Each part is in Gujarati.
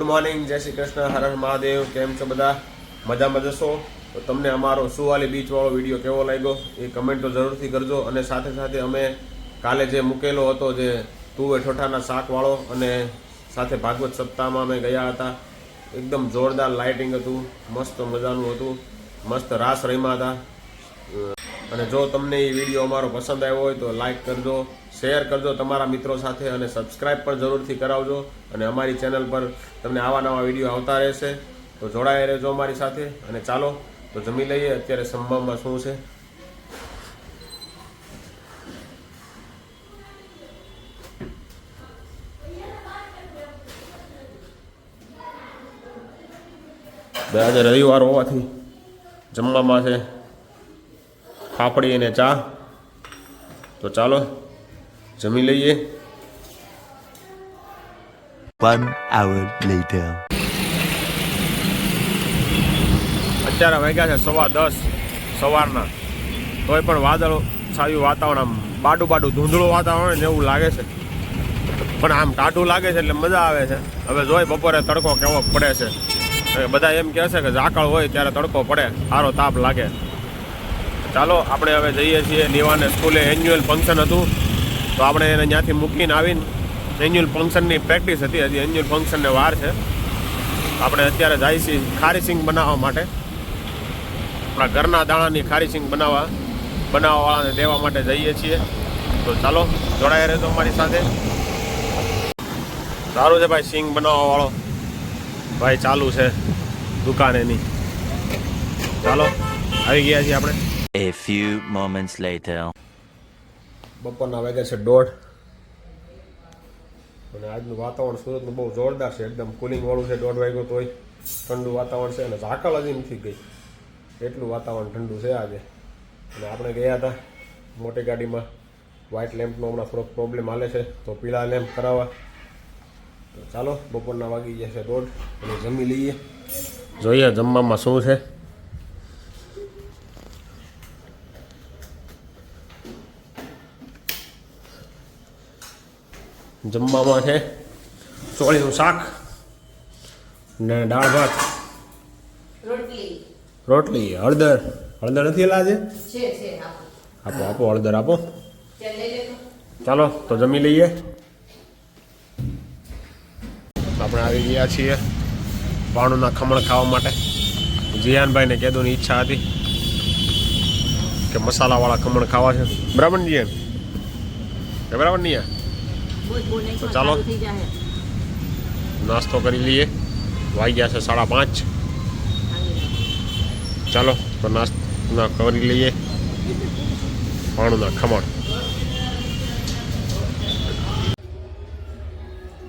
મોર્નિંગ, જય શ્રી કૃષ્ણ, હર હર મહાદેવ. કેમ છો બધા? મજામાં જશો? તો તમને અમારો સુવાલી બીચવાળો વિડીયો કેવો લાગ્યો એ કમેન્ટો જરૂરથી કરજો. અને સાથે સાથે અમે કાલે જે મૂકેલો હતો જે તુવે ઠોઠાના શાકવાળો અને સાથે ભાગવત સપ્તાહમાં અમે ગયા હતા. એકદમ જોરદાર લાઇટિંગ હતું, મસ્ત મજાનું હતું, મસ્ત રાસ રમ્યા હતા. અને જો તમને એ વિડીયો અમારો પસંદ આવ્યો હોય તો લાઈક કરજો, શેર કરજો તમારા મિત્રો સાથે અને સબસ્ક્રાઈબ પણ જરૂરથી કરાવજો. અને અમારી ચેનલ પર તમને આવા નવા વિડીયો આવતા રહેશે, તો જોડાયા રહેજો અમારી સાથે. અને ચાલો તો જમી લઈએ. અત્યારે સંભાવમાં શું છે? આજે રવિવાર હોવાથી જમવામાં છે ફાફડી અને ચા. તો ચાલો જમી લઈએ. 1 hour later. અત્યારે વાગ્યા છે 10:15 સવારના. તોય પણ વાદળ છાયું વાતાવરણ, આમ બાડું ધૂંધળું વાતાવરણ જેવું લાગે છે, પણ આમ ટાઢું લાગે છે એટલે મજા આવે છે. હવે જોઈ બપોરે તડકો કેવો પડે છે. બધા એમ કહે છે કે ઝાકળ હોય ત્યારે તડકો પડે, સારો તાપ લાગે. ચાલો આપણે હવે જઈએ છીએ નિવાને સ્કૂલે. એન્યુઅલ ફંક્શન હતું તો આપણે એને ત્યાંથી મૂકીને આવીને એન્યુઅલ ફંક્શનની પ્રેક્ટિસ હતી. હજી એન્યુઅલ ફંક્શનને વાર છે. આપણે અત્યારે જઈએ છીએ ખારી સિંગ બનાવવા માટે. આપણા ઘરના દાણાની ખારી સિંગ બનાવવાવાળાને દેવા માટે જઈએ છીએ. તો ચાલો જોડાયા રહેજો અમારી સાથે. સારું છે ભાઈ, સિંગ બનાવવાવાળો ભાઈ ચાલુ છે દુકાન એની. ચાલો આવી ગયા છીએ આપણે. A few moments later. બપોરના વાગ્યા છે 1:30 અને આજનું વાતાવરણ સુરતનું બહુ જોરદાર છે. એકદમ કુલિંગ વાળું છે. 1:30 વાગ્યો તોય ઠંડુ વાતાવરણ છે અને ઝાકળ હજી નથી ગઈ, એટલું વાતાવરણ ઠંડુ છે આજે. અને આપણે ગયા હતા મોટી ગાડીમાં. વ્હાઇટ લેમ્પનો હમણાં થોડોક પ્રોબ્લેમ હાલે છે તો પીળા લેમ્પ કરાવવા. તો ચાલો બપોરના વાગી ગયા છે 1:30 અને જમી લઈએ. જોઈએ જમવામાં શું છે. જમવામાં છે ચોળીનું શાક ને દાળ ભાત, રોટલી, હળદર નથી એલા આજે? આપો હળદર આપો. ચાલો તો જમી લઈએ. આપણે આવી ગયા છીએ ભાણુના ખમણ ખાવા માટે. જીયાનભાઈને કીધુંની ઈચ્છા હતી કે મસાલાવાળા ખમણ ખાવા છે. બરાબર ને જીયાન? બરાબર નહીં? તો ચાલો નાસ્તો કરી લઈએ. વાગ્યા છે 5:30. ચાલો તો નાસ્તો કરી લઈએ ભાણુના ખમણ.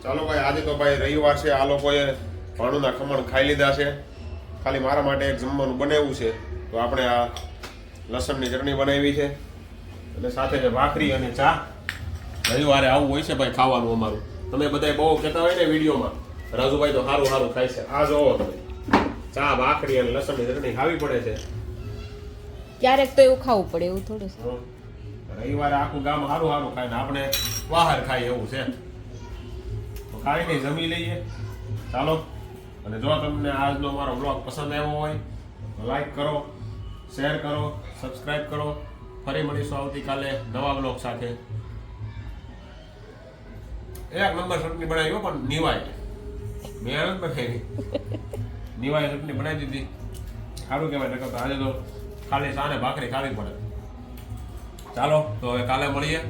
ચાલો ભાઈ, આજે તો ભાઈ રવિવાર છે. આ લોકોએ ભાણુના ખમણ ખાઈ લીધા છે. ખાલી મારા માટે એક જમવાનું બનાવ્યું છે. તો આપણે આ લસણની ચટણી બનાવી છે અને સાથે છે ભાખરી અને ચા. રવિવારે આવું હોય છે ભાઈ ખાવાનું અમારું. તમે બધા બહુ કહેતા હોય ને વિડીયોમાં, રાજુભાઈ તો સારું ખાય છે. આ જોવો તમે, ચા ભાખરી અને લસણની ચટણી ખાવી પડે છે. ક્યારેક તો એવું ખાવું પડે, એવું થોડું. રવિવારે આખું ગામ સારું ખાય ને આપણે બહાર ખાય એવું છે. તો ખાઈને જમી લઈએ. ચાલો. અને જો તમને આજનો અમારો બ્લોગ પસંદ આવ્યો હોય તો લાઈક કરો, શેર કરો, સબસ્ક્રાઈબ કરો. ફરી મળીશું આવતીકાલે નવા બ્લોગ સાથે. એક નંબર ચટણી બનાવી પણ નિવાય મેં બનાવી. નિવાય ચટણી બનાવી દીધી, સારું કહેવાય. નકર તો આજે તો ખાલી સાને ભાખરી ખાવી પડે. ચાલો તો હવે કાલે મળીએ.